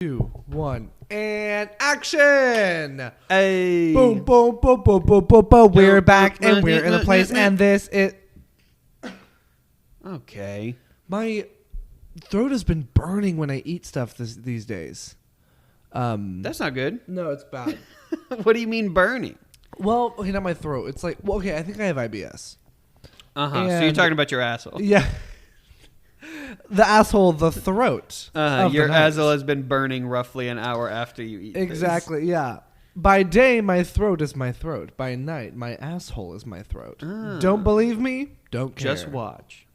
2, 1, and action! Hey. Boom, boom, boom, boom, boom, boom, boom. We're back and we're in the place, and this is. Okay. My throat has been burning when I eat stuff these days. That's not good. No, it's bad. What do you mean burning? Well, okay, not my throat. It's like, well, okay, I think I have IBS. So you're talking about your asshole. Yeah. The asshole, the throat. Your asshole has been burning roughly an hour after you eat. Exactly, this. yeah. By day, my throat is my throat. By night, my asshole is my throat. Don't believe me? Don't care. Just watch.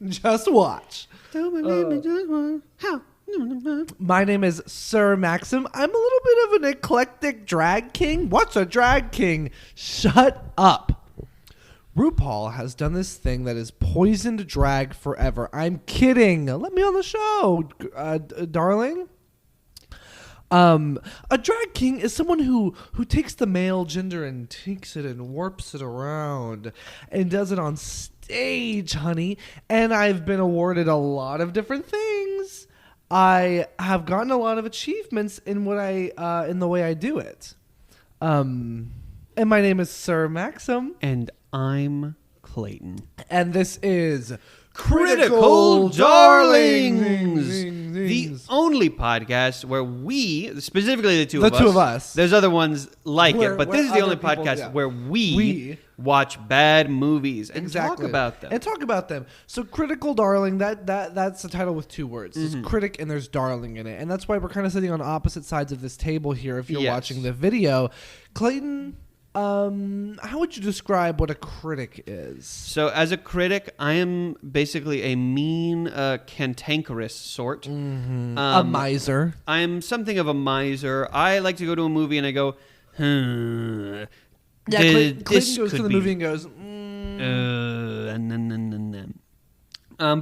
Just watch. Don't believe me, just watch. How? My name is Sir Maxim. I'm a little bit of an eclectic drag king. What's a drag king? Shut up. RuPaul has done this thing that has poisoned drag forever. I'm kidding. Let me on the show, darling. A drag king is someone who takes the male gender and takes it and warps it around and does it on stage, honey. And I've been awarded a lot of different things. I have gotten a lot of achievements in what in the way I do it. And my name is Sir Maxim. And I'm Clayton. And this is Critical Darlings, the only podcast where we, specifically the two of us, there's other ones like it, but this is the only podcast where we watch bad movies and talk about them. So Critical Darling, that's a title with two words. There's critic and there's darling in it. And that's why we're kind of sitting on opposite sides of this table here if you're watching the video. Clayton, how would you describe what a critic is? So as a critic, I am basically a mean, cantankerous sort. A miser. I am something of a miser. I like to go to a movie and I go, Yeah, Clayton goes to the movie and goes,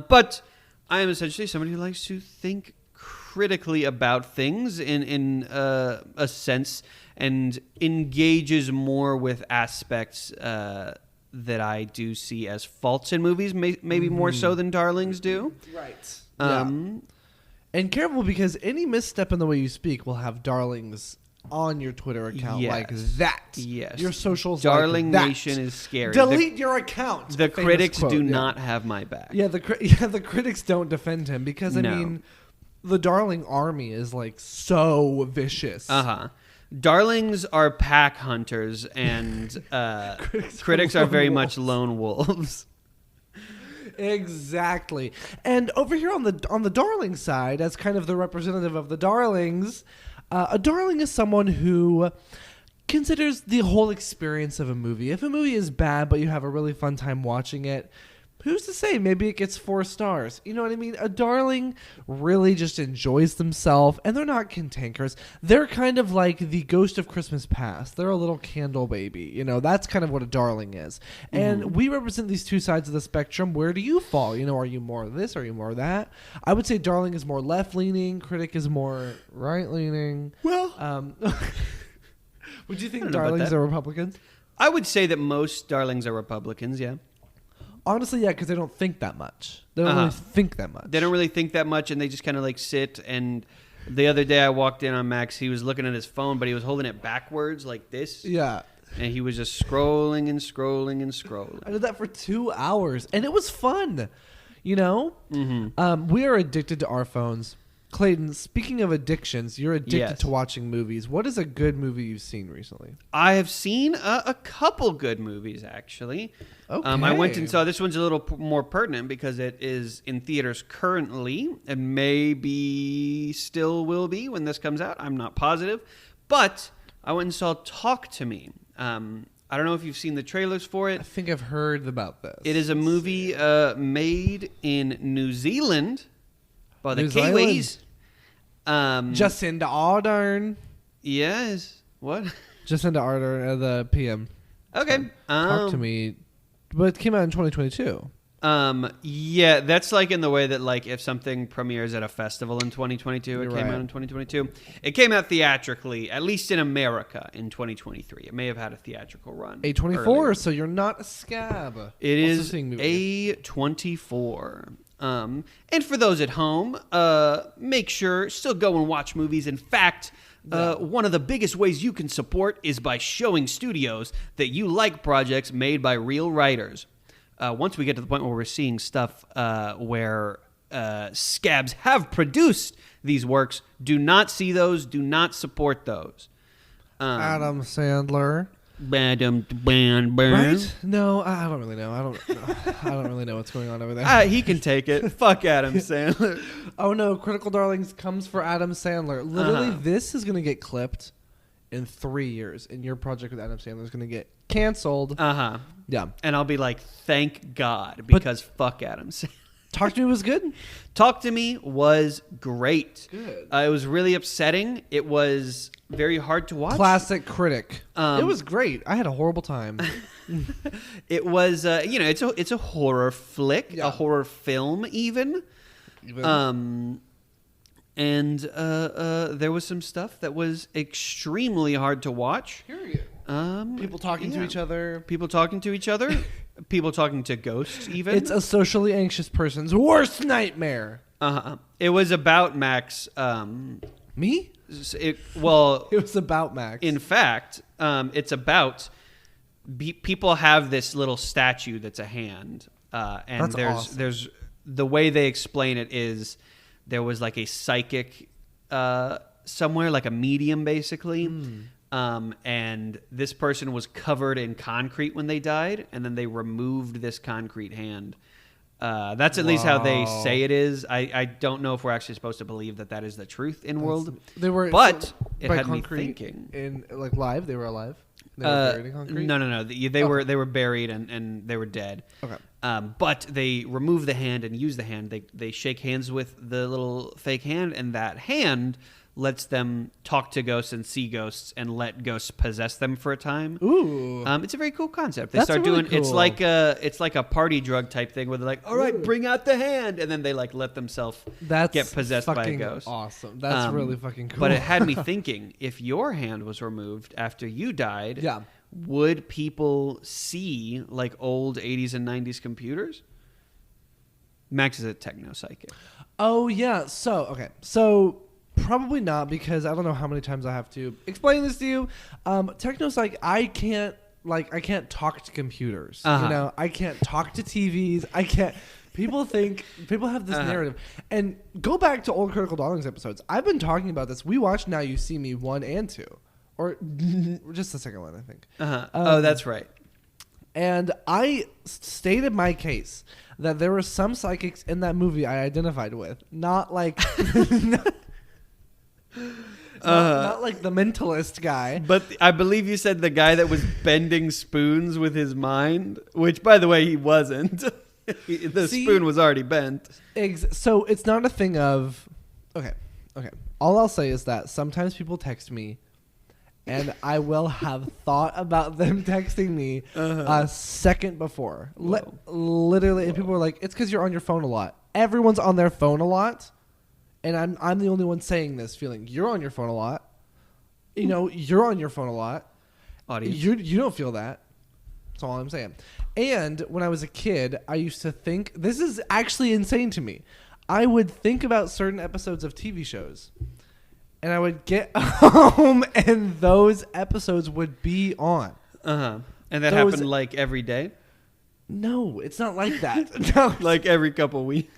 but I am essentially somebody who likes to think critically about things in a sense and engages more with aspects that I do see as faults in movies, maybe more so than darlings do. Right. And careful, because any misstep in the way you speak will have darlings on your Twitter account like that. Yes. Your socials Darling like that. Nation is scary. Delete your account. The critics do not have my back. Yeah, the critics don't defend him because, I mean, the darling army is like so vicious. Darlings are pack hunters, and critics are very much lone wolves. Exactly. And over here on the darling side, as kind of the representative of the darlings, a darling is someone who considers the whole experience of a movie. If a movie is bad, but you have a really fun time watching it, who's to say? Maybe it gets 4 stars. You know what I mean? A darling really just enjoys themselves, and they're not cantankerous. They're kind of like the ghost of Christmas past. They're a little candle baby. You know, that's kind of what a darling is. And we represent these two sides of the spectrum. Where do you fall? You know, are you more this? Are you more that? I would say darling is more left-leaning. Critic is more right-leaning. Well, would you think darlings are Republicans? I would say that most darlings are Republicans, yeah. Honestly, yeah, because they don't think that much. They don't really think that much. They don't really think that much, and they just kind of like sit. And the other day I walked in on Max. He was looking at his phone, but he was holding it backwards like this. Yeah. And he was just scrolling and scrolling and scrolling. I did that for 2 hours, and it was fun. You know? We are addicted to our phones. Clayton, speaking of addictions, you're addicted to watching movies. What is a good movie you've seen recently? I have seen a couple good movies, actually. Okay. I went and saw, this one's a little more pertinent because it is in theaters currently and maybe still will be when this comes out. I'm not positive. But I went and saw Talk to Me. I don't know if you've seen the trailers for it. I think I've heard about this. It is a movie made in New Zealand by the Kiwis. Jacinda Ardern. Yes. What? Jacinda Ardern, the PM. Okay. Talk to Me. But it came out in 2022. Yeah, that's like in the way that like if something premieres at a festival in 2022, it came out in 2022. It came out theatrically, at least in America, in 2023. It may have had a theatrical run. A24, so you're not a scab. It is A24. And for those at home, make sure still go and watch movies. In fact, one of the biggest ways you can support is by showing studios that you like projects made by real writers. Once we get to the point where we're seeing stuff where scabs have produced these works, do not see those, do not support those. Adam Sandler. Right? No, I don't really know. I don't really know what's going on over there. He can take it. Fuck Adam Sandler. Oh no, Critical Darlings comes for Adam Sandler. Literally, this is going to get clipped in 3 years, and your project with Adam Sandler is going to get canceled. Yeah. And I'll be like, thank God, because fuck Adam Sandler. Talk to Me was good? Talk to Me was great. Good. It was really upsetting. It was very hard to watch. Classic critic. It was great. I had a horrible time. It was, it's a horror flick, a horror film even. And there was some stuff that was extremely hard to watch. Period. People talking to each other. People talking to each other. People talking to ghosts, even. It's a socially anxious person's worst nightmare. It was about Max. Me? It was about Max. In fact, it's about people have this little statue that's a hand, and there's the way they explain it is there was like a psychic somewhere, like a medium, basically. And this person was covered in concrete when they died, and then they removed this concrete hand. That's at least how they say it is. I don't know if we're actually supposed to believe that is the truth in world. It had me thinking. In like live, they were alive. They were buried in concrete. No. They were buried and they were dead. Okay. But they remove the hand and use the hand. They shake hands with the little fake hand, and that hand lets them talk to ghosts and see ghosts and let ghosts possess them for a time. Ooh. It's a very cool concept. They start doing cool. It's like a party drug type thing where they're like, all right, bring out the hand, and then they like let themselves get possessed by a ghost. Awesome. That's really fucking cool. But it had me thinking, if your hand was removed after you died, would people see like old 80s and 90s computers? Max is a techno psychic. Oh yeah. So probably not, because I don't know how many times I have to explain this to you. Techno-psych, I can't talk to computers. You know, I can't talk to TVs. I can't. People have this narrative. And go back to old Critical Darlings episodes. I've been talking about this. We watched Now You See Me 1 and 2. Or just the second one, I think. That's right. And I stated my case that there were some psychics in that movie I identified with. Not like... not like the mentalist guy. But I believe you said the guy that was bending spoons with his mind, which, by the way, he wasn't. The spoon was already bent. So it's not a thing of... Okay. All I'll say is that sometimes people text me, and I will have thought about them texting me a second before. Literally, and people are like, it's because you're on your phone a lot. Everyone's on their phone a lot. And I'm the only one saying this, feeling you're on your phone a lot. You know, you're on your phone a lot. Audience. You don't feel that. That's all I'm saying. And when I was a kid, I used to think, this is actually insane to me. I would think about certain episodes of TV shows. And I would get home and those episodes would be on. And that happened like every day? No, it's not like that. No. Like every couple weeks.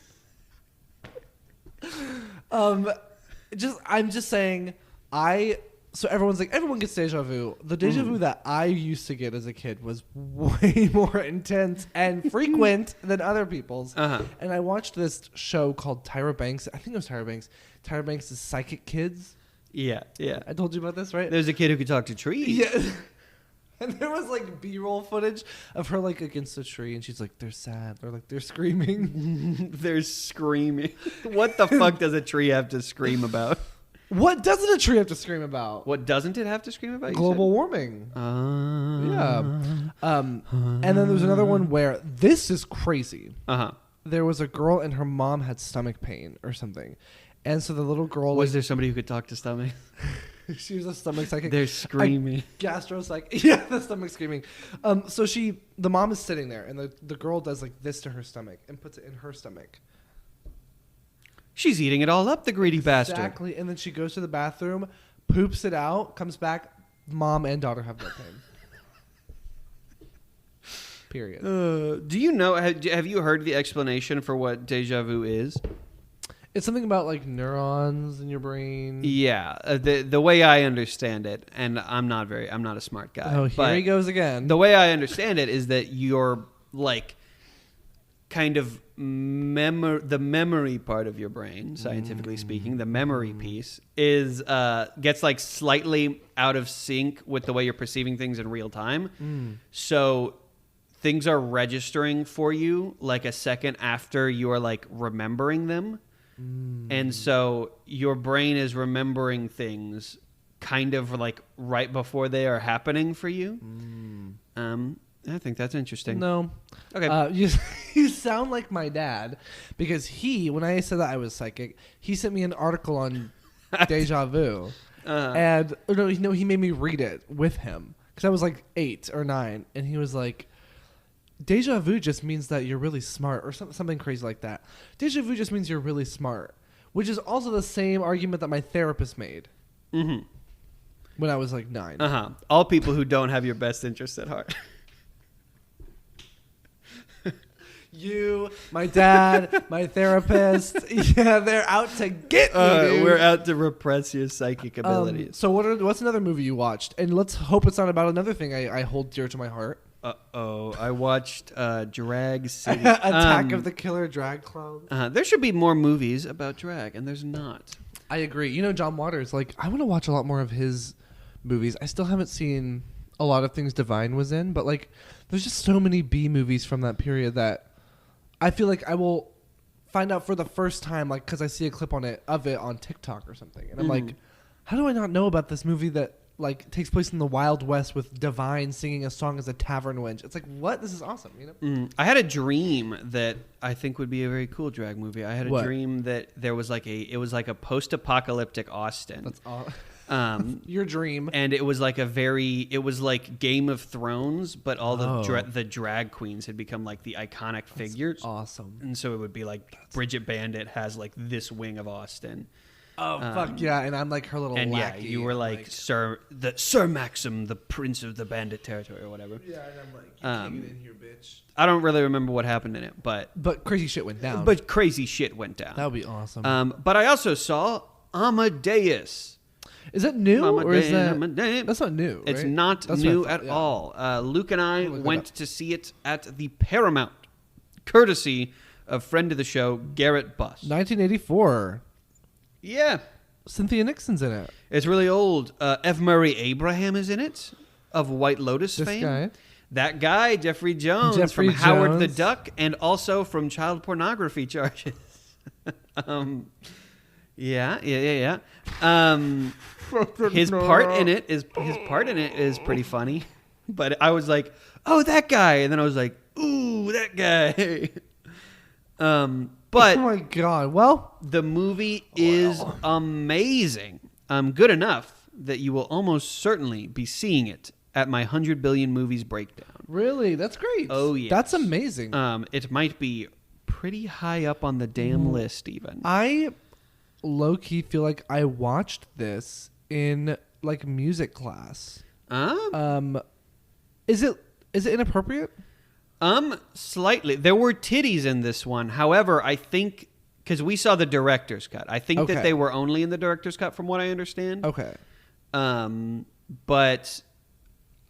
I'm just saying, so everyone's like, everyone gets deja vu. The deja vu that I used to get as a kid was way more intense and frequent than other people's. And I watched this show called Tyra Banks. I think it was Tyra Banks. Tyra Banks' Psychic Kids. Yeah. I told you about this, right? There's a kid who could talk to trees. Yeah. And there was like B-roll footage of her like against a tree, and she's like, they're sad. They're like, they're screaming. They're screaming. What the fuck does a tree have to scream about? What doesn't a tree have to scream about? What doesn't it have to scream about? Global warming. Yeah. And then there was another one where this is crazy. There was a girl and her mom had stomach pain or something. And so the little girl... Was there somebody who could talk to stomach? She was a stomach psychic. They're screaming. Gastro psychic. Yeah, the stomach screaming. So the mom is sitting there, and the girl does like this to her stomach and puts it in her stomach. She's eating it all up, the greedy bastard. Exactly. And then she goes to the bathroom, poops it out, comes back. Mom and daughter have that pain. Period. Do you know? Have you heard the explanation for what deja vu is? It's something about like neurons in your brain. Yeah, the way I understand it, and I'm not a smart guy. Oh, here he goes again. The way I understand it is that your like kind of the memory part of your brain, scientifically speaking, the memory piece is gets like slightly out of sync with the way you're perceiving things in real time. So things are registering for you like a second after you are like remembering them. And so your brain is remembering things kind of like right before they are happening for you. I think that's interesting. No. Okay. You sound like my dad because when I said that I was psychic, he sent me an article on deja vu. And he made me read it with him because I was like 8 or 9. And he was like, deja vu just means that you're really smart or something crazy like that. Deja vu just means you're really smart, which is also the same argument that my therapist made when I was like 9. All people who don't have your best interests at heart. You, my dad, my therapist, yeah, they're out to get me, dude. We're out to repress your psychic abilities. So what's another movie you watched? And let's hope it's not about another thing I hold dear to my heart. I watched Drag City. Attack of the Killer Drag Clowns. There should be more movies about drag, and there's not. I agree. You know, John Waters, like, I want to watch a lot more of his movies. I still haven't seen a lot of things Divine was in, but, like, there's just so many B movies from that period that I feel like I will find out for the first time, like, because I see a clip of it on TikTok or something. And I'm like, how do I not know about this movie that, like, takes place in the Wild West with Divine singing a song as a tavern wench? It's like, what? This is awesome, you know? I had a dream that I think would be a very cool drag movie. I had a dream that there was like it was like a post-apocalyptic Austin. That's all. Your dream. And it was like it was like Game of Thrones, but all the drag queens had become like the iconic figures. Awesome. And so it would be like Bridget Bandit has like this wing of Austin. Oh, fuck yeah. And I'm like her little and lackey. Yeah, you were like Sir Maxim, the prince of the bandit territory or whatever. Yeah, and I'm like, you can't get in here, bitch. I don't really remember what happened in it, but crazy shit went down. But crazy shit went down. That would be awesome. But I also saw Amadeus. Is it new or is that's not new? Right? It's not new at all. Luke and I went to see it at the Paramount, courtesy of friend of the show Garrett Buss. 1984. Yeah. Cynthia Nixon's in it. It's really old. F. Murray Abraham is in it, of White Lotus fame. Guy. That guy, Jeffrey Jones, from Howard the Duck, and also from child pornography charges. Yeah. His part in it is pretty funny. But I was like, oh, that guy. And then I was like, ooh, that guy. But oh my god! Well, the movie is amazing. Good enough that you will almost certainly be seeing it at my 100 Billion Movies breakdown. Really, that's great. Oh yeah, that's amazing. It might be pretty high up on the damn list, even. I low key feel like I watched this in like music class. Is it inappropriate? Slightly. There were titties in this one. However, I think because we saw the director's cut, I think that they were only in the director's cut, from what I understand. Okay. But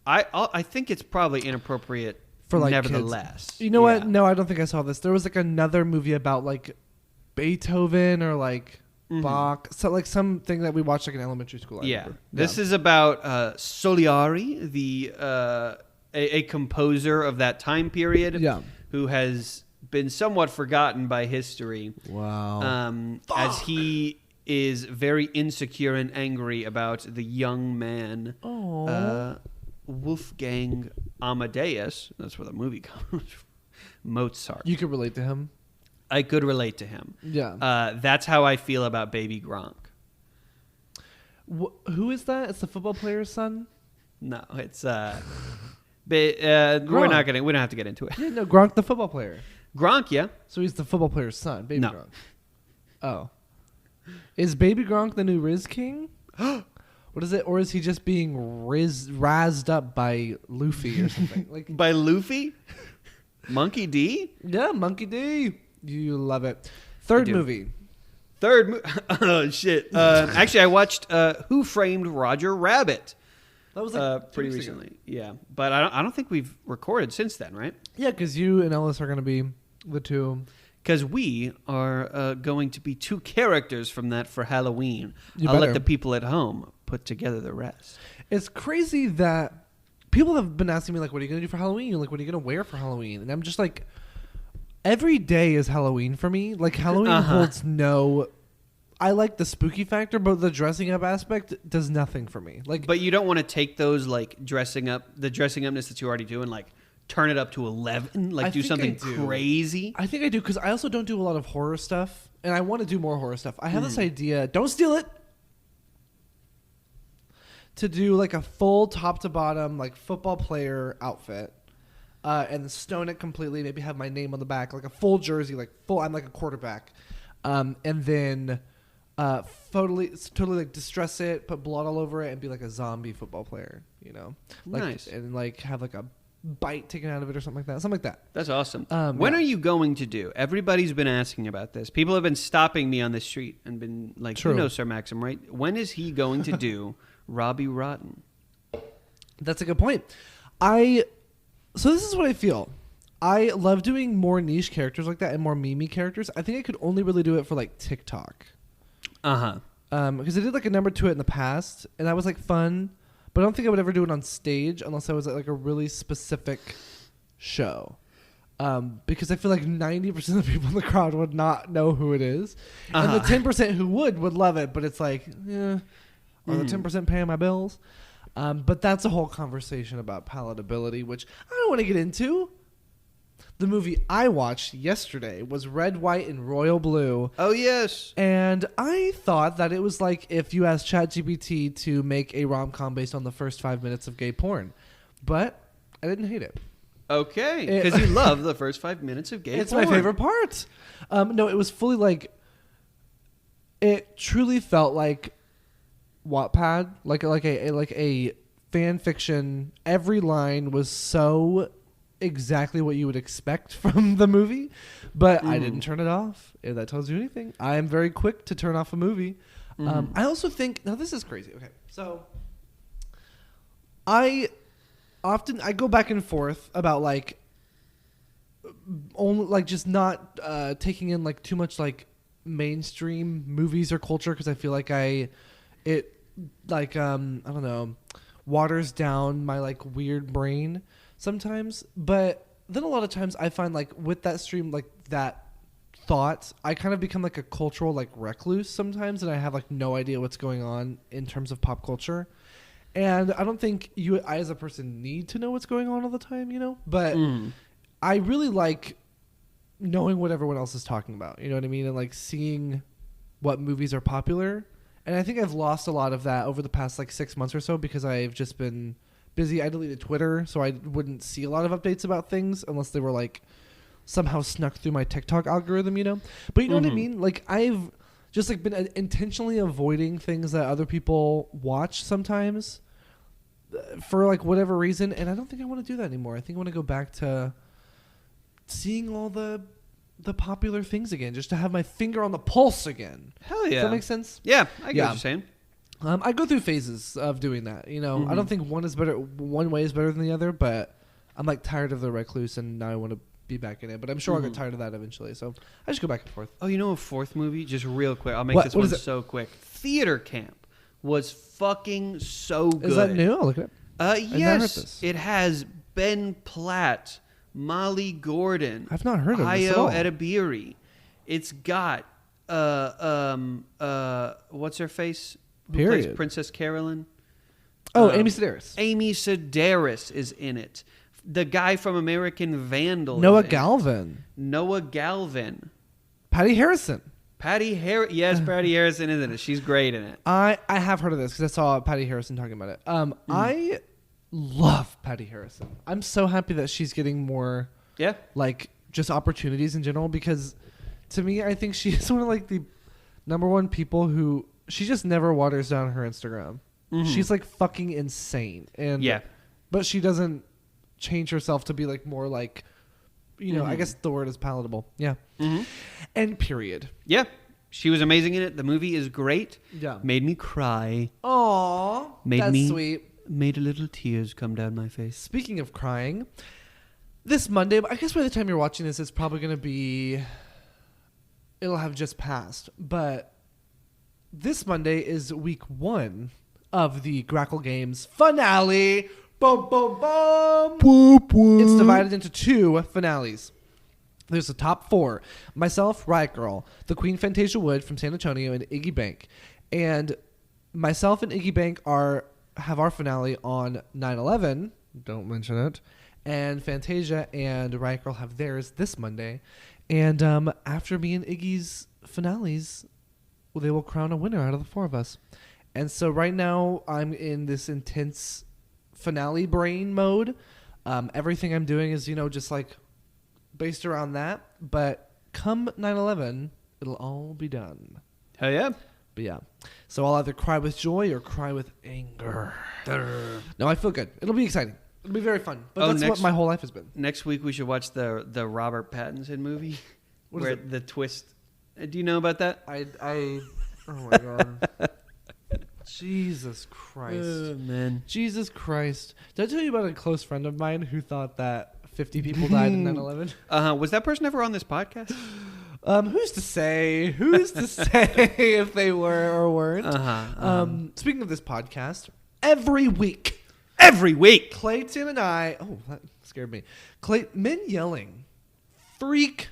I think it's probably inappropriate for like nevertheless. Kids. You know what? No, I don't think I saw this. There was like another movie about like Beethoven or like Bach, so like something that we watched like in elementary school. This is about Soliari, the a composer of that time period, who has been somewhat forgotten by history. Wow. As he is very insecure and angry about the young man, Wolfgang Amadeus. That's where the movie comes from. Mozart. You could relate to him. I could relate to him. Yeah. That's how I feel about Baby Gronk. Who is that? It's the football player's son? No, it's we don't have to get into it. Yeah, no, Gronk the football player. Gronk, yeah. So he's the football player's son, Baby Gronk. Oh. Is Baby Gronk the new Riz King? What is it? Or is he just being razzed up by Luffy or something? Like by Luffy? Monkey D? Yeah, Monkey D. You love it. Third movie. Oh, shit. Actually, I watched Who Framed Roger Rabbit. That was like pretty recently. Yeah. But I don't think we've recorded since then, right? Yeah, because you and Ellis are going to be the two. Because we are going to be two characters from that for Halloween. I'll let the people at home put together the rest. It's crazy that people have been asking me, like, what are you going to do for Halloween? Like, what are you going to wear for Halloween? And I'm just like, every day is Halloween for me. Like, Halloween holds no... I like the spooky factor, but the dressing up aspect does nothing for me. Like, but you don't want to take those, like, the dressing upness that you already do and, like, turn it up to 11, like do something crazy. I think I do, because I also don't do a lot of horror stuff, and I want to do more horror stuff. I have this idea, don't steal it, to do like a full top to bottom like football player outfit, and stone it completely. Maybe have my name on the back, like a full jersey, like full. I'm like a quarterback, and then totally like distress it, put blood all over it, and be like a zombie football player. You know, like, nice, and like have like a bite taken out of it or something like that. That's awesome. When are you going to do? Everybody's been asking about this. People have been stopping me on the street and been like, "You know, Sir Maxim, right? When is he going to do Robbie Rotten?" That's a good point. So this is what I feel. I love doing more niche characters like that and more meme characters. I think I could only really do it for like TikTok. Because I did like a number to it in the past, and that was like fun. But I don't think I would ever do it on stage unless I was at like a really specific show. Because I feel like 90% of the people in the crowd would not know who it is. And the 10% who would love it. But it's like, yeah, are the 10% paying my bills? But that's a whole conversation about palatability, which I don't want to get into. The movie I watched yesterday was Red, White, and Royal Blue. Oh, yes. And I thought that it was like if you asked ChatGPT to make a rom-com based on the first 5 minutes of gay porn. But I didn't hate it. Okay. Because you love the first 5 minutes of gay porn. It's my favorite part. No, it was fully like... It truly felt like Wattpad. Like a fan fiction. Every line was so... exactly what you would expect from the movie, but I didn't turn it off. If that tells you anything, I am very quick to turn off a movie. I also think, now this is crazy. Okay, so I go back and forth about like only like just not taking in like too much like mainstream movies or culture, because I feel like I don't know, waters down my like weird brain sometimes. But then a lot of times I find like with that stream, like that thought, I kind of become like a cultural like recluse sometimes, and I have like no idea what's going on in terms of pop culture. And I don't think I as a person need to know what's going on all the time, you know? But I really like knowing what everyone else is talking about, you know what I mean? And like seeing what movies are popular. And I think I've lost a lot of that over the past like 6 months or so, because I've just been busy. I deleted Twitter, so I wouldn't see a lot of updates about things unless they were like somehow snuck through my TikTok algorithm, you know? But you know what I mean? Like I've just like been intentionally avoiding things that other people watch sometimes for like whatever reason, and I don't think I want to do that anymore. I think I want to go back to seeing all the popular things again, just to have my finger on the pulse again. Hell yeah. Does that make sense? Yeah, I get what you're saying. I go through phases of doing that, you know. I don't think one way is better than the other, but I'm like tired of the recluse, and now I want to be back in it. But I'm sure I'll get tired of that eventually, so I just go back and forth. Oh, you know a fourth movie? Just real quick. I'll make this one so quick. Theater Camp was fucking so good. Is that new? I'll look it up. Yes. It has Ben Platt, Molly Gordon. I've not heard of this at all. Ayo Edebiri. It's got what's her face? Who plays Princess Carolyn? Oh, Amy Sedaris. Amy Sedaris is in it. The guy from American Vandal. Noah Galvin. Patty Harrison. Yes, Patty Harrison is in it. She's great in it. I have heard of this because I saw Patty Harrison talking about it. I love Patty Harrison. I'm so happy that she's getting more like just opportunities in general, because to me, I think she is one of like the Number one, people who she just never waters down her Instagram. Mm-hmm. She's like fucking insane, and but she doesn't change herself to be like more like, you know, I guess the word is palatable. Yeah, and period. Yeah, she was amazing in it. The movie is great. Yeah, made me cry. Aww, that's sweet. Made a little tears come down my face. Speaking of crying, this Monday, I guess by the time you're watching this, it's probably going to be, it'll have just passed. But this Monday is week 1 of the Grackle Games finale. Boom, boom, boom. Whoop, whoop. It's divided into 2 finales. There's the top 4. Myself, Riot Girl, the Queen Fantasia Wood from San Antonio, and Iggy Bank. And myself and Iggy Bank have our finale on 9/11. Don't mention it. And Fantasia and Riot Girl have theirs this Monday. And after me and Iggy's finales, they will crown a winner out of the 4 of us. And so right now I'm in this intense finale brain mode. Everything I'm doing is, you know, just like based around that. But come 9/11, it'll all be done. Hell yeah. But yeah. So I'll either cry with joy or cry with anger. No, I feel good. It'll be exciting. It'll be very fun. But that's what my whole life has been. Next week we should watch the Robert Pattinson movie. Where the twist. Do you know about that? Oh my God. Jesus Christ. Man. Jesus Christ. Did I tell you about a close friend of mine who thought that 50 people died in 9/11? Was that person ever on this podcast? Who's to say? Who's to say if they were or weren't? Speaking of this podcast, every week, Clayton and I. Oh, that scared me. Men yelling,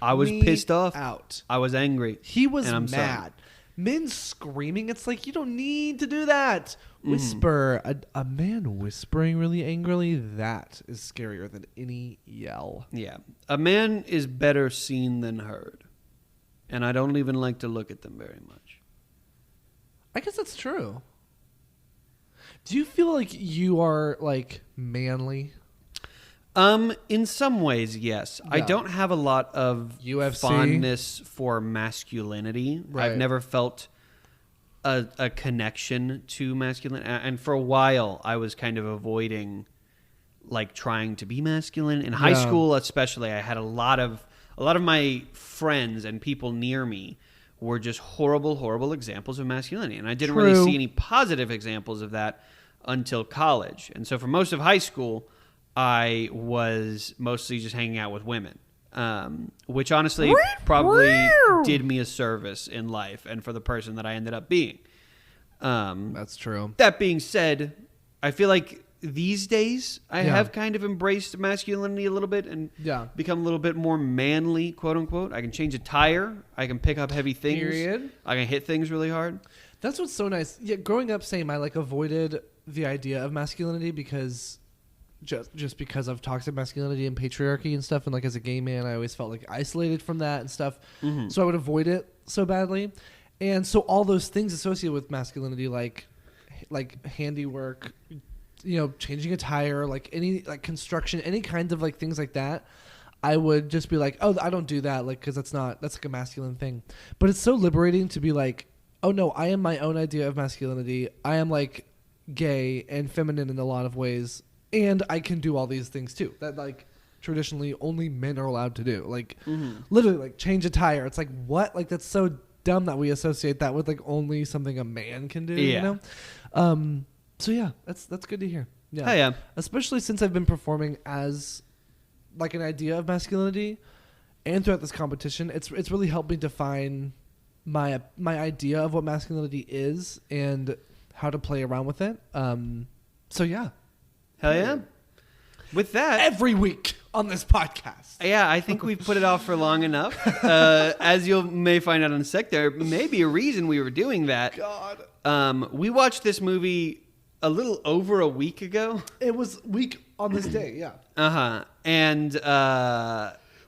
I was pissed off. Out. I was angry. He was mad. Sorry. Men screaming. It's like, you don't need to do that. Whisper. A man whispering really angrily. That is scarier than any yell. Yeah, a man is better seen than heard. And I don't even like to look at them very much. I guess that's true. Do you feel like you are, like, manly? In some ways, yes. Yeah. I don't have a lot of UFC fondness for masculinity. Right. I've never felt a connection to masculine. And for a while, I was kind of avoiding, like, trying to be masculine. In high school, especially, I had a lot of my friends and people near me were just horrible, horrible examples of masculinity. And I didn't really see any positive examples of that until college. And so for most of high school, I was mostly just hanging out with women, which honestly probably did me a service in life and for the person that I ended up being. That's true. That being said, I feel like these days, I have kind of embraced masculinity a little bit and become a little bit more manly, quote unquote. I can change a tire. I can pick up heavy things. Period. I can hit things really hard. That's what's so nice. Yeah, growing up, same. I like avoided the idea of masculinity because just because of toxic masculinity and patriarchy and stuff. And like as a gay man, I always felt like isolated from that and stuff. Mm-hmm. So I would avoid it so badly. And so all those things associated with masculinity, like handiwork, you know, changing a tire, like any like construction, any kinds of like things like that, I would just be like, oh, I don't do that, like, because that's like a masculine thing. But it's so liberating to be like, oh no, I am my own idea of masculinity. I am like gay and feminine in a lot of ways, and I can do all these things too that like traditionally only men are allowed to do. Like literally, like change a tire. It's like, what? Like that's so dumb that we associate that with like only something a man can do. Yeah. You know. So yeah, that's good to hear. Yeah. Oh, yeah. Especially since I've been performing as like an idea of masculinity, and throughout this competition, it's really helped me define my idea of what masculinity is and how to play around with it. So yeah. Hell yeah. With that, every week on this podcast. Yeah, I think we've put it off for long enough. As you may find out in a sec, there may be a reason we were doing that. God. We watched this movie a little over a week ago. It was week on this day, yeah. And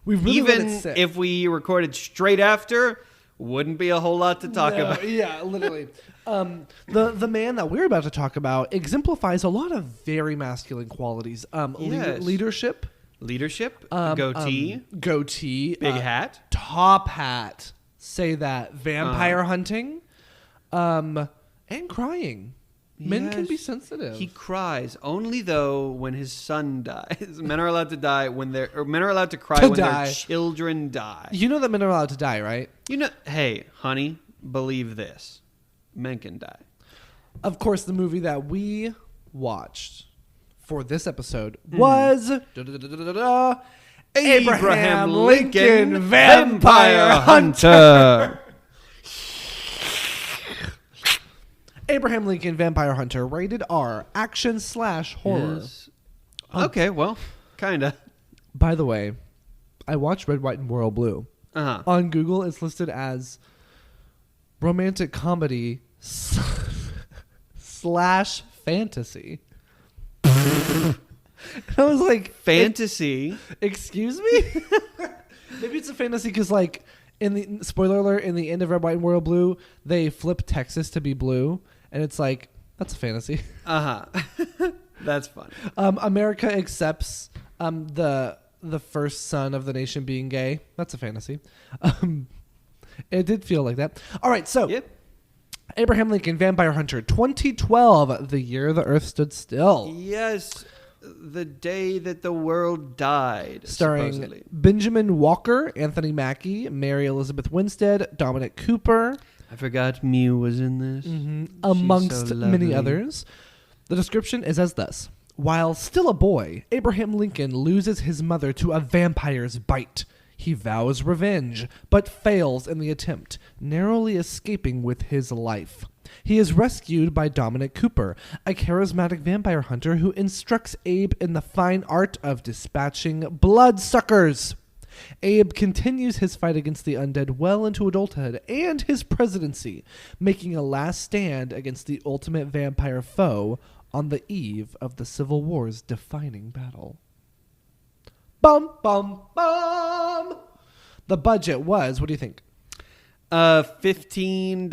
we really even if we recorded straight after, wouldn't be a whole lot to talk about. Yeah, literally. The man that we're about to talk about exemplifies a lot of very masculine qualities. Yes. Leadership, goatee, big hat, top hat, say that vampire hunting, and crying. Men can be sensitive. He cries only though when his son dies. Men are allowed to die men are allowed to cry when their children die. You know that men are allowed to die, right? Hey, honey, believe this. Men can die. Of course, the movie that we watched for this episode was Abraham Lincoln Vampire Hunter. Abraham Lincoln Vampire Hunter, rated R, action/horror. Yes. Okay, well, kinda. By the way, I watched Red, White, and Royal Blue. On Google, it's listed as romantic comedy /fantasy. I was like, fantasy? Excuse me? Maybe it's a fantasy because, like, in the spoiler alert, in the end of Red, White, and Royal Blue, they flip Texas to be blue, and it's like, that's a fantasy. That's fun. America accepts the first son of the nation being gay. That's a fantasy. It did feel like that. All right, so Abraham Lincoln Vampire Hunter 2012, the year the earth stood still. Yes. The day that the world died. Starring supposedly Benjamin Walker, Anthony Mackie, Mary Elizabeth Winstead, Dominic Cooper. I forgot Mew was in this. Amongst many others. The description is as thus. While still a boy, Abraham Lincoln loses his mother to a vampire's bite. He vows revenge, but fails in the attempt, narrowly escaping with his life. He is rescued by Dominic Cooper, a charismatic vampire hunter who instructs Abe in the fine art of dispatching bloodsuckers. Abe continues his fight against the undead well into adulthood and his presidency, making a last stand against the ultimate vampire foe on the eve of the Civil War's defining battle. Bum, bum, bum! The budget was, what do you think? $15.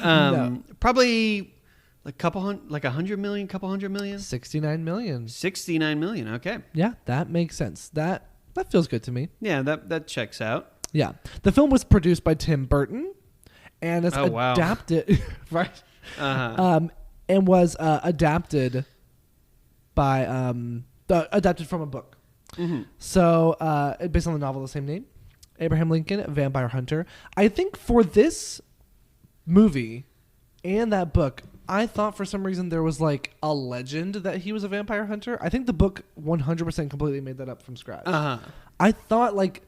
No. Probably like $100 million, couple hundred million. 69 million. 69 million. Okay. Yeah, that makes sense. That feels good to me. Yeah, that checks out. Yeah, the film was produced by Tim Burton, and it's adapted, right? And was adapted by adapted from a book. So based on the novel of the same name. Abraham Lincoln, Vampire Hunter. I think for this movie and that book, I thought for some reason there was like a legend that he was a vampire hunter. I think the book 100% completely made that up from scratch. I thought like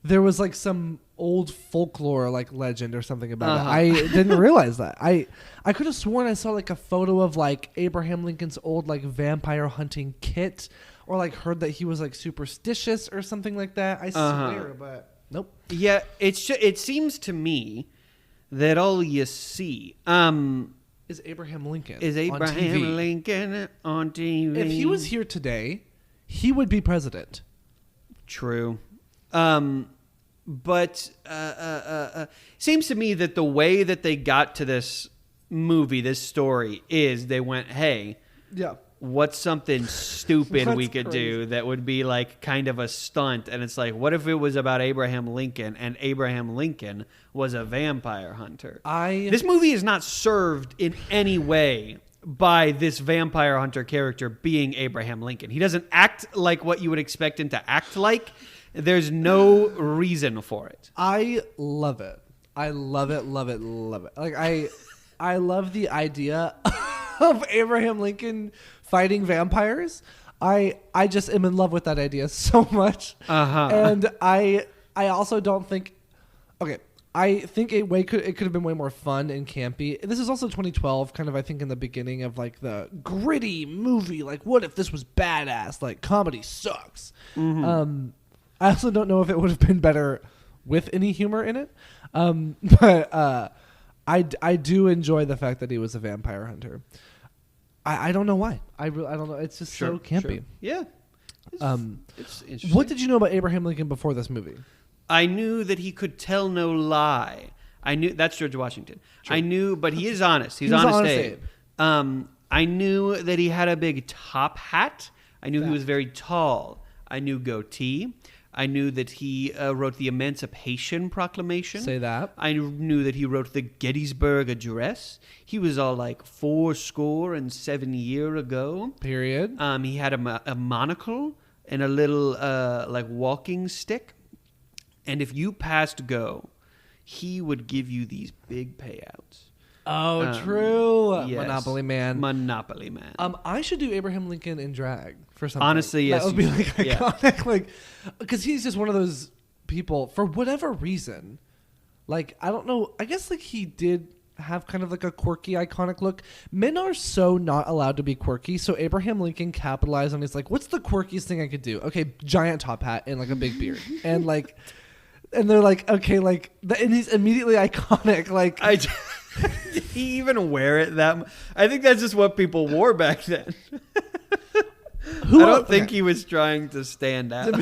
there was like some old folklore like legend or something about it. I didn't realize that. I could have sworn I saw like a photo of like Abraham Lincoln's old like vampire hunting kit, or like heard that he was like superstitious or something like that. I swear, but nope. Yeah, it seems to me that all you see is Abraham Lincoln. Lincoln on TV. If he was here today, he would be president. True. But seems to me that the way that they got to this movie, this story, is they went, hey, what's something stupid we could do that would be like kind of a stunt? And it's like, what if it was about Abraham Lincoln and Abraham Lincoln was a vampire hunter? This movie is not served in any way by this vampire hunter character being Abraham Lincoln. He doesn't act like what you would expect him to act like. There's no reason for it. I love it. I love it, love it, love it. Like I love the idea of Abraham Lincoln fighting vampires. I just am in love with that idea so much. And I also don't think. Okay, I think it could have been way more fun and campy. This is also 2012, kind of. I think in the beginning of like the gritty movie. Like, what if this was badass? Like, comedy sucks. I also don't know if it would have been better with any humor in it. But I do enjoy the fact that he was a vampire hunter. I don't know why. I don't know. It's just so campy. Sure. Yeah. It's interesting. What did you know about Abraham Lincoln before this movie? I knew that he could tell no lie. I knew that's George Washington. True. I knew, but he is honest. He's honest Abe. I knew that he had a big top hat. I knew he was very tall. I knew goatee. I knew that he wrote the Emancipation Proclamation. Say that. I knew that he wrote the Gettysburg Address. He was all like 70 years ago. Period. He had a monocle and a little like walking stick. And if you passed go, he would give you these big payouts. Oh, true. Yes. Monopoly Man. Monopoly Man. I should do Abraham Lincoln in drag for something. Honestly, yes. That would be like iconic. Like, because he's just one of those people, for whatever reason. Like, I don't know. I guess like he did have kind of like a quirky, iconic look. Men are so not allowed to be quirky. So Abraham Lincoln capitalized on. He's like, what's the quirkiest thing I could do? Okay, giant top hat and like a big beard. And like, and they're like, okay, like, and he's immediately iconic. Like, did he even wear it that much? I think that's just what people wore back then. I don't think he was trying to stand out.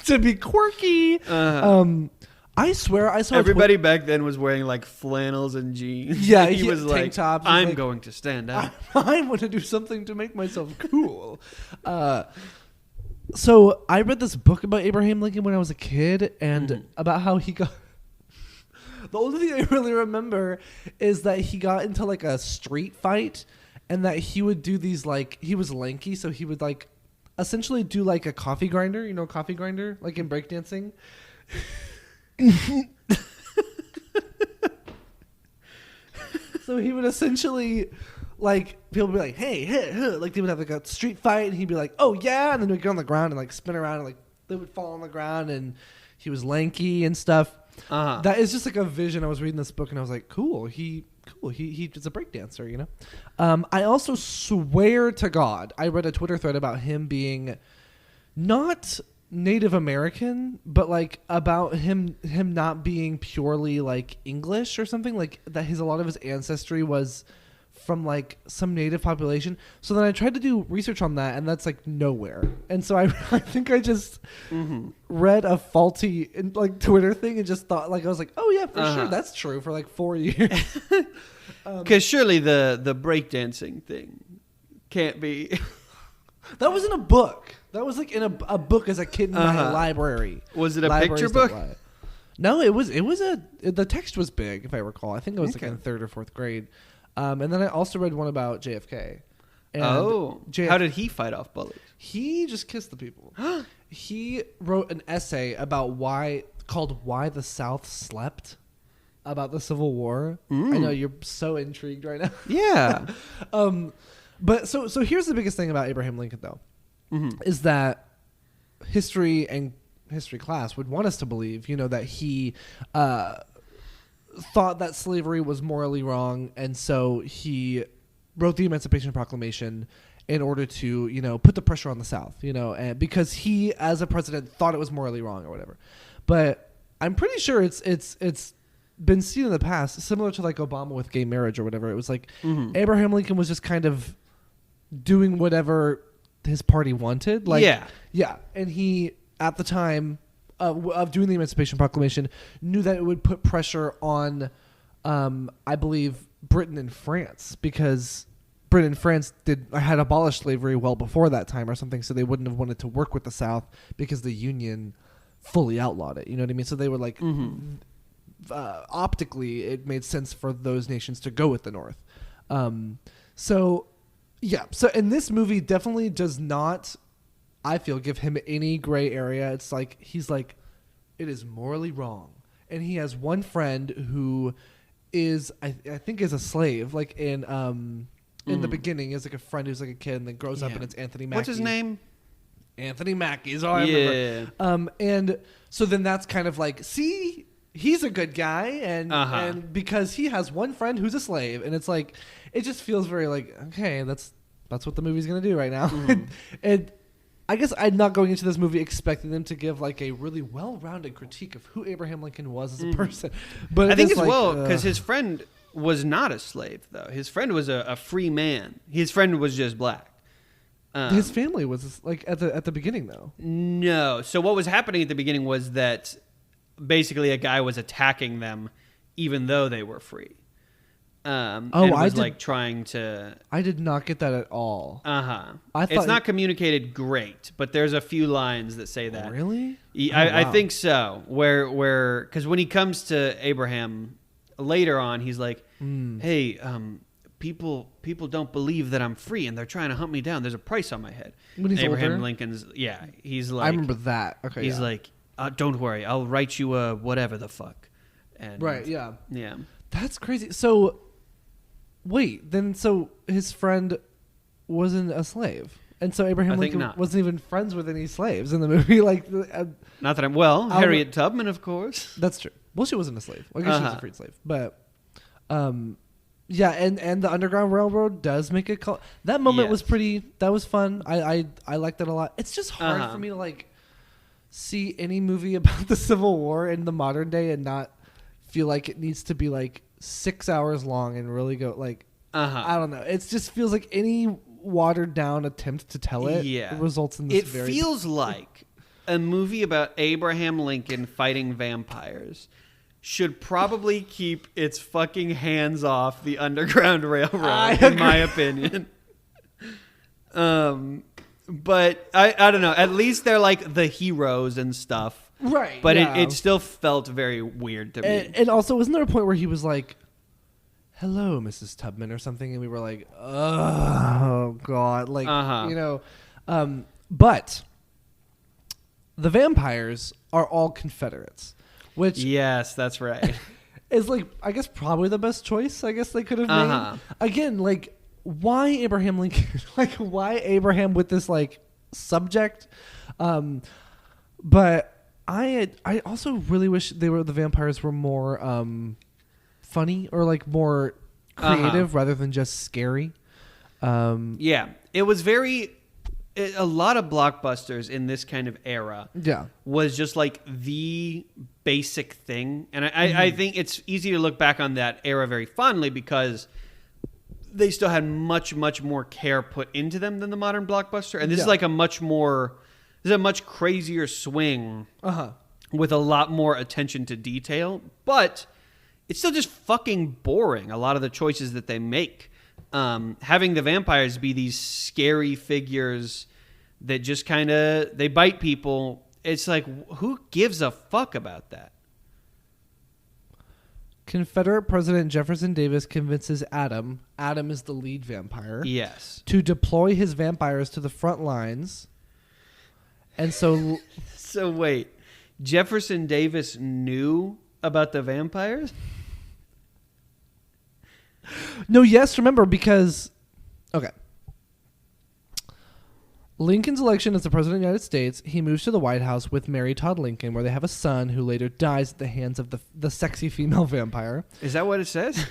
To be quirky. I swear I saw everybody back then was wearing like flannels and jeans. Yeah, he was tank like, tops. I'm like, going to stand out. I want to do something to make myself cool. So I read this book about Abraham Lincoln when I was a kid, and about how he got. The only thing I really remember is that he got into like a street fight, and that he would do these like, he was lanky, so he would like essentially do like a coffee grinder, you know, coffee grinder, like in breakdancing. So he would essentially, like, people would be like, hey, like they would have like a street fight, and he'd be like, oh yeah, and then we'd get on the ground and like spin around, and like they would fall on the ground, and he was lanky and stuff. That is just like a vision. I was reading this book and I was like, cool. He's a breakdancer, you know? I also swear to God, I read a Twitter thread about him being not Native American, but like about him not being purely like English or something, like that a lot of his ancestry was from like some native population. So then I tried to do research on that, and that's like nowhere. And so I think I just read a faulty like Twitter thing and just thought, like, I was like, oh yeah, for sure that's true for like 4 years. Because surely the breakdancing thing can't be. That was in a book. That was like in a book as a kid in my library. Was it a picture book? No, it was the text was big, if I recall. I think it was like in 3rd or 4th grade. And then I also read one about JFK. And how did he fight off bullets? He just kissed the people. He wrote an essay about why the South slept, about the Civil War. I know you're so intrigued right now. Yeah. But so here's the biggest thing about Abraham Lincoln, though, is that history and history class would want us to believe, you know, that he thought that slavery was morally wrong, and so he wrote the Emancipation Proclamation in order to, you know, put the pressure on the South, you know, and because he, as a president, thought it was morally wrong or whatever. But I'm pretty sure it's been seen in the past, similar to like Obama with gay marriage or whatever. It was like Abraham Lincoln was just kind of doing whatever his party wanted. Like, yeah, and he at the time of doing the Emancipation Proclamation knew that it would put pressure on, I believe, Britain and France, because Britain and France had abolished slavery well before that time or something, so they wouldn't have wanted to work with the South because the Union fully outlawed it. You know what I mean? So they were like, optically, it made sense for those nations to go with the North. So in this movie definitely does not, I feel, give him any gray area. It's like he's like, it is morally wrong, and he has one friend who is I think is a slave, like in the beginning is like a friend who's like a kid and then grows up, and it's Anthony Mackie. What's his name? Anthony Mackie is all I remember. And so then that's kind of like, see, he's a good guy, and because he has one friend who's a slave, and it's like, it just feels very like, okay, that's what the movie's gonna do right now. And I guess I'm not going into this movie expecting them to give like a really well-rounded critique of who Abraham Lincoln was as a person. But I think it's because his friend was not a slave, though. His friend was a free man. His friend was just black. His family was like at the beginning, though. No. So what was happening at the beginning was that basically a guy was attacking them, even though they were free. And was like trying to. I did not get that at all. It's not communicated great, but there's a few lines that say that. Really? I think so. Where because when he comes to Abraham later on, he's like, "Hey, people don't believe that I'm free, and they're trying to hunt me down. There's a price on my head." When he's Abraham older? Lincoln's he's like, I remember that. Okay, he's like, "Don't worry, I'll write you a whatever the fuck." And right. Yeah. Yeah. That's crazy. So. Wait, then so his friend wasn't a slave, and so Abraham Lincoln wasn't even friends with any slaves in the movie. Like, not that Harriet Tubman, of course. That's true. Well, she wasn't a slave. I guess she was a freed slave, but yeah, and the Underground Railroad does make it call. That moment was pretty. That was fun. I liked that a lot. It's just hard for me to like see any movie about the Civil War in the modern day and not feel like it needs to be like 6 hours long and really go like I don't know. It just feels like any watered down attempt to tell it results in this. It feels like a movie about Abraham Lincoln fighting vampires should probably keep its fucking hands off the Underground Railroad, in my opinion. But I don't know. At least they're like the heroes and stuff. Right. But it still felt very weird to me. And also, wasn't there a point where he was like, "Hello, Mrs. Tubman," or something? And we were like, "Oh, God." Like, you know. But the vampires are all Confederates. Which yes, that's right. Is like, I guess, probably the best choice I guess they could have made. Again, like, why Abraham Lincoln? Like, why Abraham with this, like, subject? But I also really wish the vampires were more funny or like more creative rather than just scary. Yeah, it was a lot of blockbusters in this kind of era. Yeah, was just like the basic thing, and I think it's easy to look back on that era very fondly because they still had much more care put into them than the modern blockbuster, and this is like a much crazier swing with a lot more attention to detail, but it's still just fucking boring, a lot of the choices that they make. Having the vampires be these scary figures that just kind of, they bite people, it's like, who gives a fuck about that? Confederate President Jefferson Davis convinces Adam is the lead vampire, yes, to deploy his vampires to the front lines. And so wait, Jefferson Davis knew about the vampires? No, yes, remember, because okay. Lincoln's election as the President of the United States, he moves to the White House with Mary Todd Lincoln, where they have a son who later dies at the hands of the sexy female vampire. Is that what it says?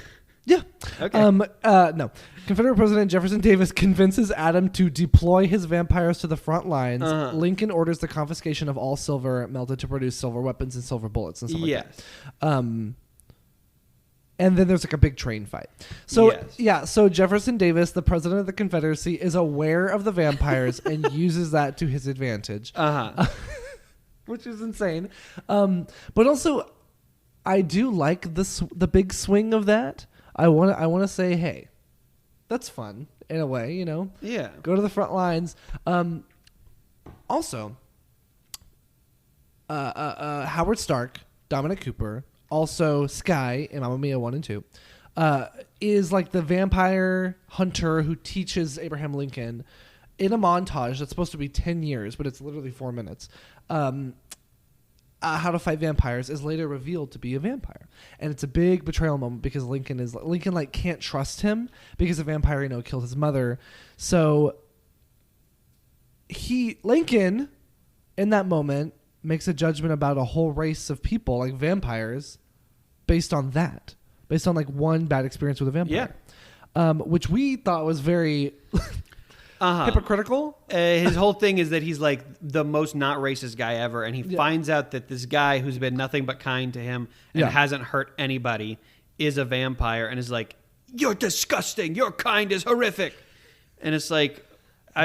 Yeah. Okay. No. Confederate President Jefferson Davis convinces Adam to deploy his vampires to the front lines. Lincoln orders the confiscation of all silver melted to produce silver weapons and silver bullets and stuff like that. And then there's like a big train fight. So so Jefferson Davis, the president of the Confederacy, is aware of the vampires and uses that to his advantage. Which is insane. But also, I do like the big swing of that. I want to say, hey, that's fun in a way, you know? Yeah. Go to the front lines. Also, Howard Stark, Dominic Cooper, also Sky in Mamma Mia 1 and 2, is like the vampire hunter who teaches Abraham Lincoln in a montage that's supposed to be 10 years, but it's literally 4 minutes, how to fight vampires, is later revealed to be a vampire. And it's a big betrayal moment because Lincoln like can't trust him because a vampire, you know, killed his mother. So Lincoln in that moment makes a judgment about a whole race of people, like vampires, based on like one bad experience with a vampire. Yeah. Which we thought was very hypocritical. His whole thing is that he's like the most not racist guy ever, and he finds out that this guy who's been nothing but kind to him and hasn't hurt anybody is a vampire, and is like, "You're disgusting. Your kind is horrific." And it's like,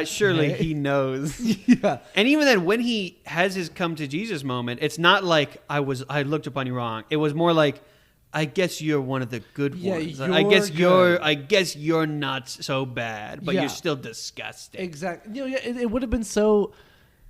surely he knows. Yeah. And even then, when he has his come to Jesus moment, it's not like I looked upon you wrong. It was more like, I guess you're one of the good ones. I guess you're not so bad, but you're still disgusting. Exactly. It would have been so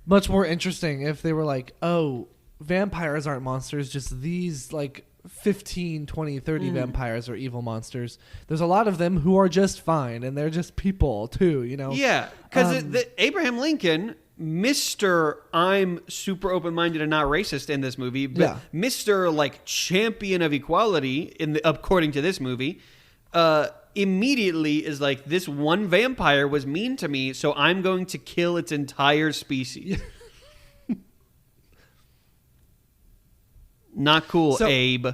much more interesting if they were like, oh, vampires aren't monsters, just these like 15, 20, 30 vampires are evil monsters. There's a lot of them who are just fine, and they're just people too, Yeah, because Abraham Lincoln, Mr. I'm super open-minded and not racist in this movie, but Mr. like champion of equality according to this movie, immediately is like, this one vampire was mean to me, so I'm going to kill its entire species. Not cool, Abe.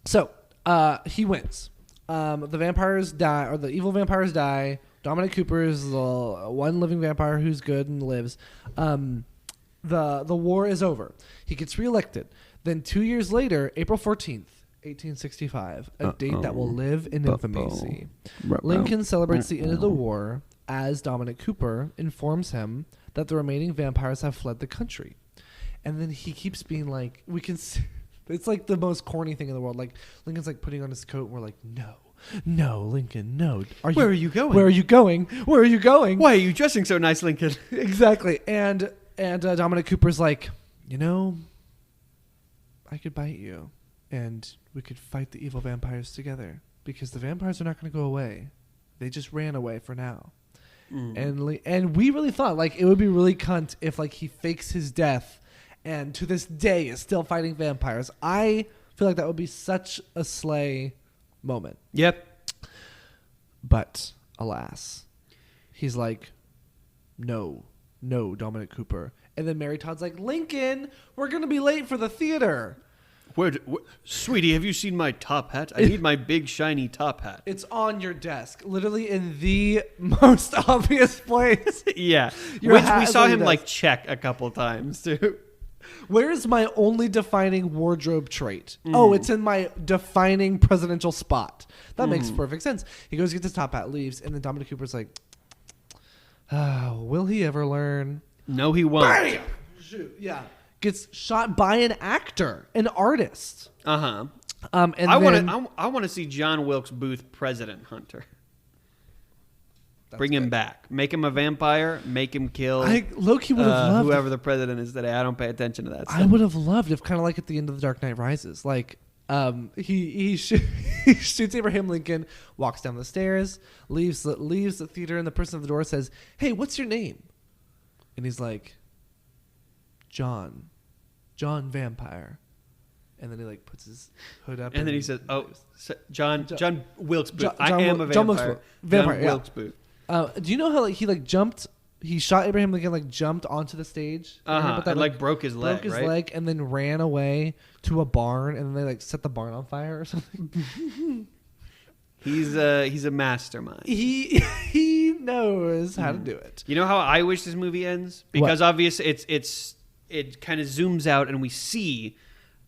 So, he wins. The vampires die, or the evil vampires die. Dominic Cooper is the one living vampire who's good and lives. The war is over. He gets reelected. Then 2 years later, April 14th, 1865, a date that will live in infamy. Lincoln celebrates the end of the war as Dominic Cooper informs him that the remaining vampires have fled the country. And then he keeps being like, we can see... It's like the most corny thing in the world. Like, Lincoln's like putting on his coat and we're like, no, Lincoln, no. Where are you going? Where are you going? Where are you going? Why are you dressing so nice, Lincoln? Exactly. And Dominic Cooper's like, I could bite you and we could fight the evil vampires together because the vampires are not going to go away. They just ran away for now. And we really thought like it would be really cunt if like he fakes his death and to this day is still fighting vampires. I feel like that would be such a slay moment. Yep. But alas, he's like, no, Dominic Cooper. And then Mary Todd's like, Lincoln, we're going to be late for the theater. Sweetie, have you seen my top hat? I need my big shiny top hat. It's on your desk, literally in the most obvious place. Yeah. Which we saw him like check a couple times too. Where's my only defining wardrobe trait? Oh, it's in my defining presidential spot. That makes perfect sense. He goes, gets his top hat, leaves, and then Dominic Cooper's like, will he ever learn? No, he won't. Bam! Shoot. Yeah. Gets shot by an actor, an artist. Uh-huh. And I want to see John Wilkes Booth President Hunter. Bring him back. Make him a vampire. Make him kill. Low-key would have loved whoever the president is today. I don't pay attention to that stuff. I would have loved if, kind of like at the end of The Dark Knight Rises, like he shoots Abraham Lincoln, walks down the stairs, leaves the theater, and the person at the door says, "Hey, what's your name?" And he's like, John Vampire. And then he like puts his hood up, and then he says, "Oh, John Wilkes Booth. I am a vampire. John Wilkes Booth." Do you know how like he like jumped? He shot Abraham Lincoln, like jumped onto the stage, and like broke his leg, and then ran away to a barn, and then they like set the barn on fire or something. He's a mastermind. He knows how to do it. You know how I wish this movie ends? Because obviously it kind of zooms out and we see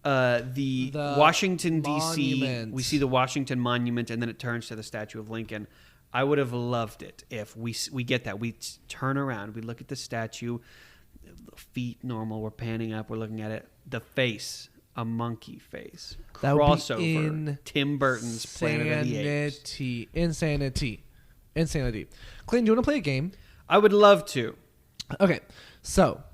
the Washington D.C. We see the Washington Monument, and then it turns to the statue of Lincoln. I would have loved it if we get that. We turn around, we look at the statue, feet normal, we're panning up, we're looking at it. The face, a monkey face. That crossover. Would be Tim Burton's Planet of the Apes. Insanity. Clayton, do you want to play a game? I would love to. Okay, so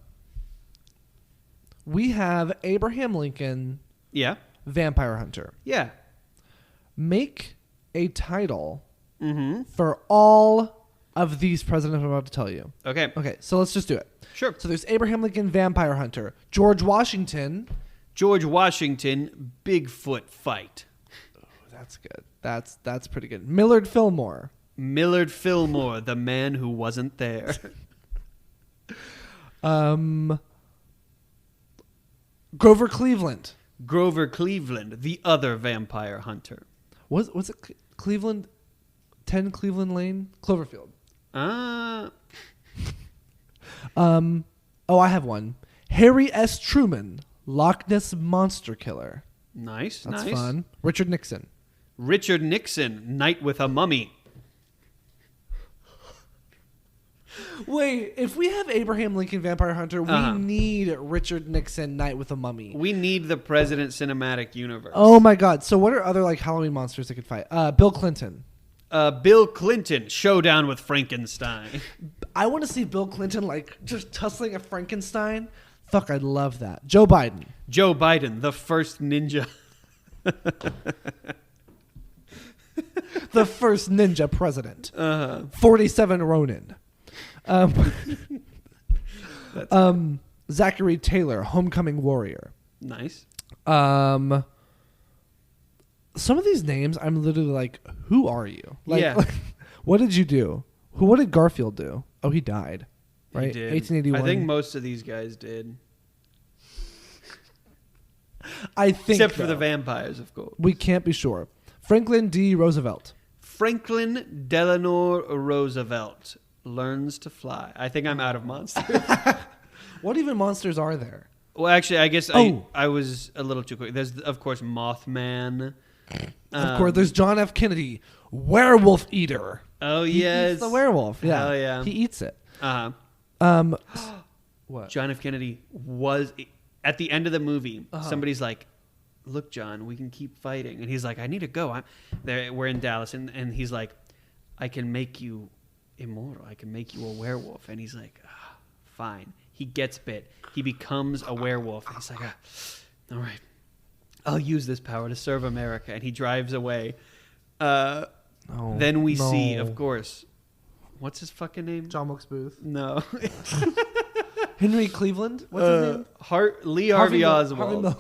we have Abraham Lincoln. Yeah. Vampire Hunter. Yeah. Make a title for all of these presidents I'm about to tell you. Okay, so let's just do it. Sure. So there's Abraham Lincoln, Vampire Hunter. George Washington, Bigfoot fight. Oh, that's good. That's pretty good. Millard Fillmore, the man who wasn't there. Grover Cleveland, the other vampire hunter. Was it Cleveland? 10 Cleveland Lane, Cloverfield. Oh, I have one. Harry S. Truman, Loch Ness Monster Killer. Nice. That's fun. Richard Nixon, Night with a Mummy. Wait, if we have Abraham Lincoln Vampire Hunter, we need Richard Nixon Night with a Mummy. We need the President Cinematic Universe. Oh my God! So what are other like Halloween monsters that could fight? Bill Clinton. Bill Clinton Showdown with Frankenstein. I want to see Bill Clinton like just tussling a Frankenstein. Fuck, I'd love that. Joe Biden. Joe Biden, the first ninja. The first ninja president. 47 Ronin. Zachary Taylor, homecoming warrior. Nice. Some of these names, I'm literally like, who are you? Like, what did you do? What did Garfield do? Oh, he died. Right? He did. 1881. I think most of these guys did. I think Except for the vampires, of course. We can't be sure. Franklin D. Roosevelt. Franklin Delano Roosevelt learns to fly. I think I'm out of monsters. What even monsters are there? Well, actually, I guess I was a little too quick. There's, of course, Mothman. Of course, there's John F. Kennedy, werewolf eater. Oh, he yes. eats the werewolf. Yeah. Hell yeah. He eats it. What? John F. Kennedy was... At the end of the movie, somebody's like, look, John, we can keep fighting. And he's like, I need to go. We're in Dallas. And he's like, I can make you immortal. I can make you a werewolf. And he's like, fine. He gets bit. He becomes a werewolf. And he's like, all right, I'll use this power to serve America. And he drives away. Then we see, of course, what's his fucking name? John Wilkes Booth. No. Henry Cleveland? What's his name? Lee Harvey Oswald.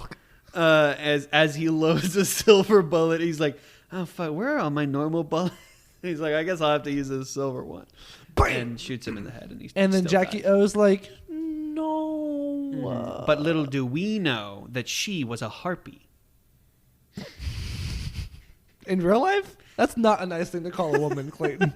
As he loads a silver bullet, he's like, oh, fuck, where are all my normal bullets? He's like, I guess I'll have to use this silver one. Bam! And shoots him in the head. And then Jackie O's like, no. But little do we know that she was a harpy. In real life? That's not a nice thing to call a woman, Clayton.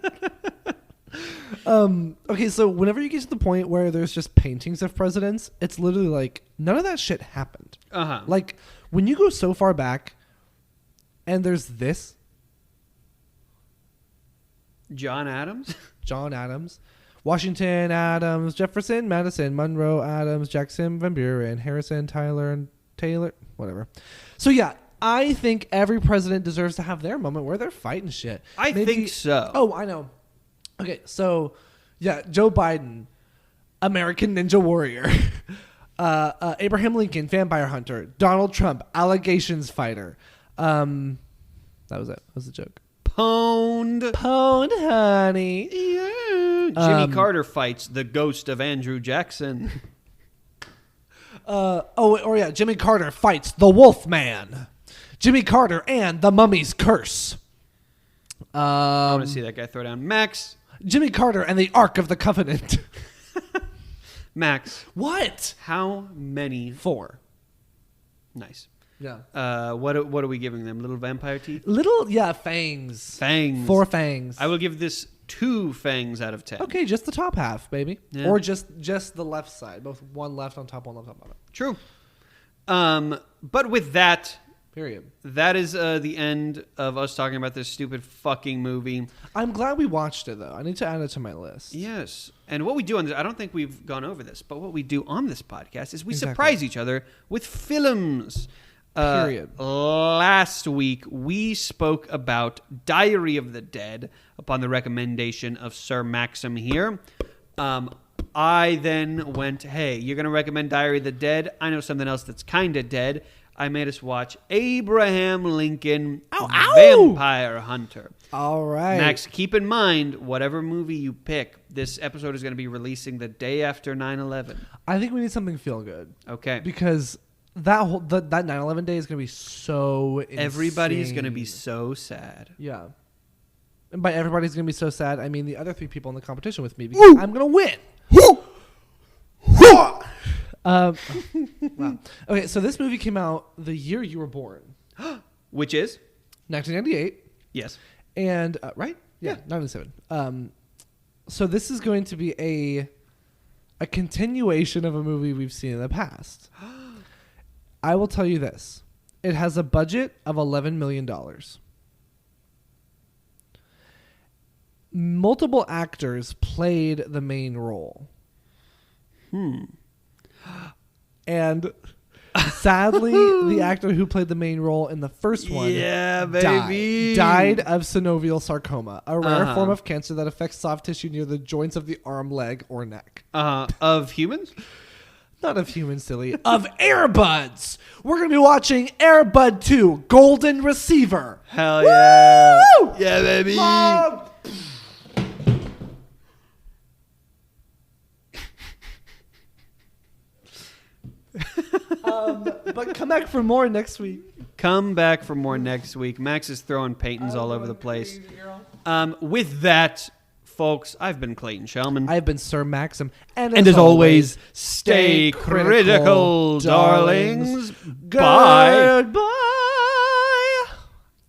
Okay, so whenever you get to the point where there's just paintings of presidents, it's literally like none of that shit happened. Like when you go so far back and there's this John Adams, Washington, Adams, Jefferson, Madison, Monroe, Adams, Jackson, Van Buren, Harrison, Tyler, and Taylor, whatever. So yeah, I think every president deserves to have their moment where they're fighting shit. I think so. Oh, I know. Okay, so yeah, Joe Biden, American Ninja Warrior, Abraham Lincoln, Vampire Hunter, Donald Trump, Allegations Fighter. That was it. That was the joke. Pwned, honey. Yeah. Jimmy Carter fights the ghost of Andrew Jackson. Jimmy Carter fights the Wolfman. Jimmy Carter and the Mummy's Curse. I want to see that guy throw down. Max. Jimmy Carter and the Ark of the Covenant. Max. What? How many? 4. Nice. Yeah. What are we giving them? Little vampire teeth? Fangs. Fangs. 4 fangs. I will give this 2 fangs out of 10. Okay, just the top half, baby. Yeah. Or just the left side. Both one left on top, one left on bottom. True. But with that... Period. That is the end of us talking about this stupid fucking movie. I'm glad we watched it, though. I need to add it to my list. Yes. And what we do on this, I don't think we've gone over this, but what we do on this podcast is we surprise each other with films. Period. Last week, we spoke about Diary of the Dead upon the recommendation of Sir Maxim here. I then went, hey, you're going to recommend Diary of the Dead? I know something else that's kind of dead. I made us watch Abraham Lincoln Vampire Hunter. All right. Max, keep in mind, whatever movie you pick, this episode is going to be releasing the day after 9/11. I think we need something feel good. Okay. Because that 9/11 day is going to be so insane. Everybody's going to be so sad. Yeah. And by everybody's going to be so sad, I mean the other 3 people in the competition with me because I'm going to win. Wow. Okay, so this movie came out the year you were born. Which is? 1998. Yes. And, right? Yeah, 1997. So this is going to be a continuation of a movie we've seen in the past. I will tell you this. It has a budget of $11 million. multiple actors played the main role. And sadly, the actor who played the main role in the first one died of synovial sarcoma, a rare form of cancer that affects soft tissue near the joints of the arm, leg, or neck. Of humans? Not of humans, silly. Of Airbuds. We're going to be watching Airbud 2, Golden Receiver. Hell yeah. Woo! Yeah, baby. Mom! But come back for more next week. Come back for more next week. Max is throwing paintings all over the place. With that, folks, I've been Clayton Shellman. I've been Sir Maxim. And as always, stay critical, darlings. Bye. Goodbye.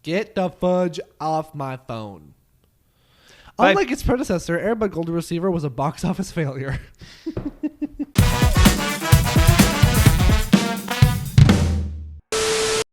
Get the fudge off my phone. Unlike its predecessor, Airbud Golden Receiver was a box office failure.